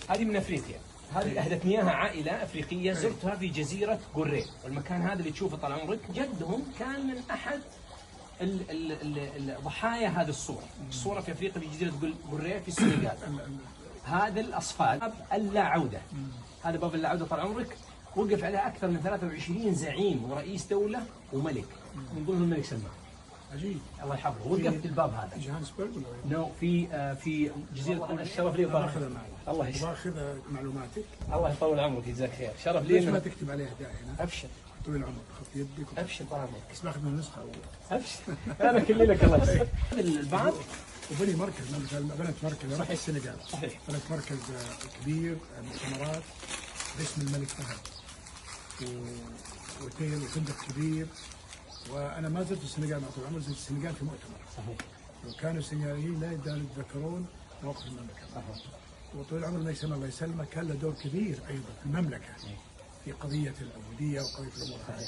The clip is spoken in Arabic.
هذه من افريقيا، هذه اهدتني اياها عائله افريقيه زرتها في جزيره قريه، والمكان هذا اللي تشوفه طال عمرك جدهم كان من احد ضحايا هذه الصوره، الصوره في افريقيا في جزيره قريه في السنغال. هذا الاصفاد باب اللا عوده، هذا باب اللا عوده طال عمرك وقف عليها اكثر من 23 زعيم ورئيس دوله وملك، من ضمنهم الملك سلمان. عجيب. الله يحفظه، وقفت الباب هذا. جوهانسبرغ ولا وين؟ نو في جزيره الشرف لي باخذها معي. الله يسلمك. باخذ معلوماتك. الله يطول عمرك يجزاك خير، شرف لي. ليش ما تكتب عليها داعي هنا؟ ابشر. طول العمر خف يدك. ابشر طال عمرك. بس باخذ من النسخه اول. ابشر. انا كلي لك الله يسلمك. البعض وبني مركز، بنت مركز راح السنغال. صحيح. بنت مركز كبير مؤتمرات باسم الملك فهد. واوتيل وفندق كبير. وانا ما زرت السنغال مع طول عمري، زرت السنغال في مؤتمر. صحيح. وكانوا السنغاليين لا يزالوا يتذكرون موقف المملكه. صحيح. وطول عمر الملك سلمان الله يسلمه كان له دور كبير ايضا في المملكه في قضيه العبوديه وقضيه الامور هذه.